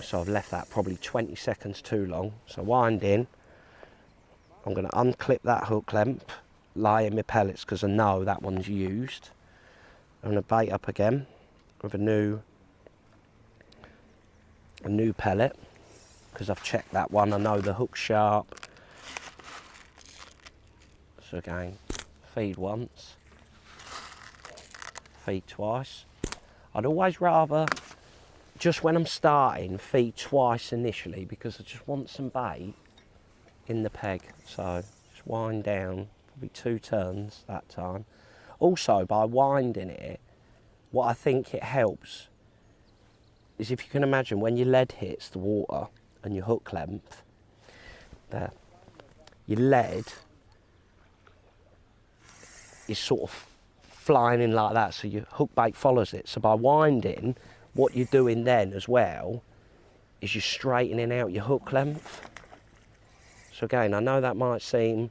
so I've left that probably 20 seconds too long. So wind in, I'm going to unclip that hook length, lay in my pellets because I know that one's used. I'm going to bait up again with a new pellet because I've checked that one. I know the hook's sharp. So again, feed once, feed twice. I'd always rather, just when I'm starting, feed twice initially because I just want some bait in the peg. So just wind down, probably 2 turns that time. Also, by winding it, what I think it helps is, if you can imagine, when your lead hits the water and your hook length, there, your lead is sort of flying in like that, so your hook bait follows it. So by winding, what you're doing then as well is you're straightening out your hook length. So again, I know that might seem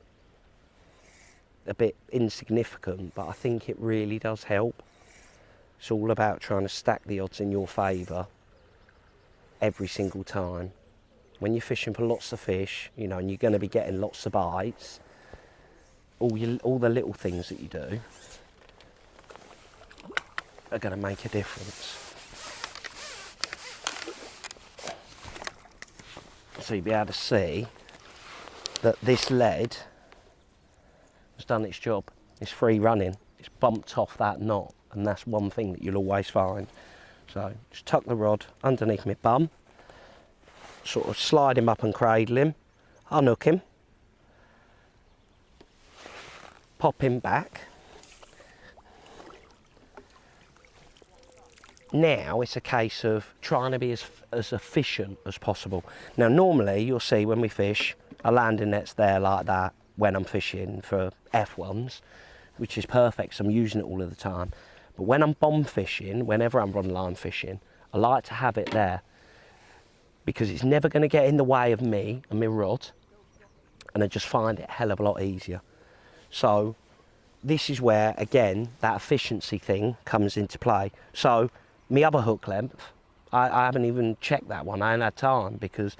a bit insignificant, but I think it really does help. It's all about trying to stack the odds in your favour every single time. When you're fishing for lots of fish, you know, and you're going to be getting lots of bites, all the little things that you do are going to make a difference. So you'll be able to see that this lead has done its job. It's free running. It's bumped off that knot, and that's one thing that you'll always find. So just tuck the rod underneath my bum, sort of slide him up and cradle him, unhook him, pop him back. Now it's a case of trying to be as efficient as possible. Now normally you'll see when we fish, a landing net's there like that when I'm fishing for F1s, which is perfect, so I'm using it all of the time. But when I'm bomb fishing, whenever I'm rod line fishing, I like to have it there because it's never going to get in the way of me and my rod, and I just find it a hell of a lot easier. So this is where, again, that efficiency thing comes into play. So my other hook length, I haven't even checked that one. I ain't had time because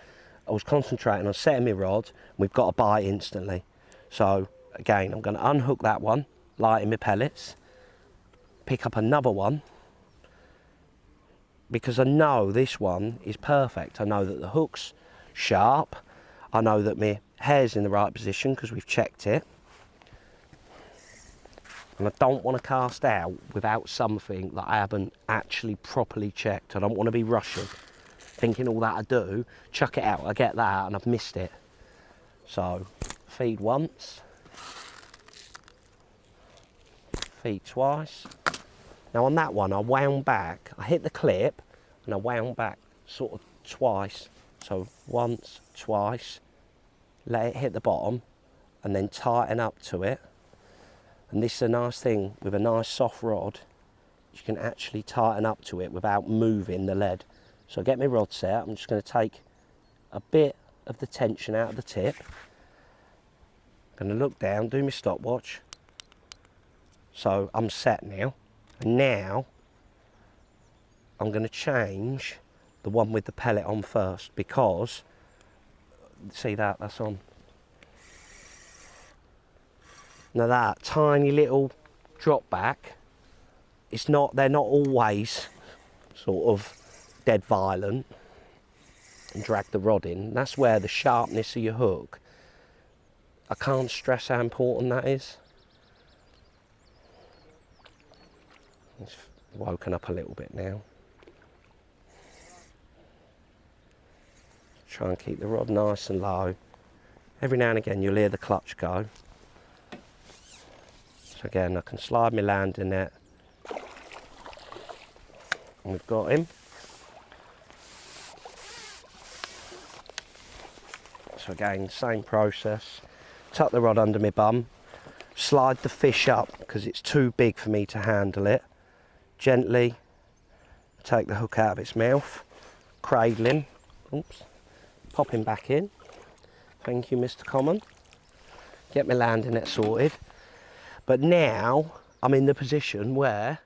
I was concentrating on setting my rod. We've got a bite instantly. So again, I'm going to unhook that one, light in my pellets, pick up another one, because I know this one is perfect. I know that the hook's sharp. I know that my hair's in the right position because we've checked it. And I don't want to cast out without something that I haven't actually properly checked. I don't want to be rushing, thinking all that I do, chuck it out, I get that and I've missed it. So feed once, feed twice. Now on that one, I wound back, I hit the clip and I wound back sort of twice. So once, twice, let it hit the bottom and then tighten up to it. And this is a nice thing with a nice soft rod, you can actually tighten up to it without moving the lead. So I get my rod set, I'm just going to take a bit of the tension out of the tip. I'm going to look down, do my stopwatch. So I'm set now. And now I'm going to change the one with the pellet on first because, see that, that's on. Now that tiny little drop back, they're not always sort of dead violent and drag the rod in. That's where the sharpness of your hook, I can't stress how important that is. It's woken up a little bit now. Try and keep the rod nice and low. Every now and again you'll hear the clutch go. So again, I can slide my landing net. And we've got him. So again, same process. Tuck the rod under my bum. Slide the fish up because it's too big for me to handle it. Gently take the hook out of its mouth, cradle him, oops, pop him back in. Thank you, Mr. Common. Get my landing net sorted. But now I'm in the position where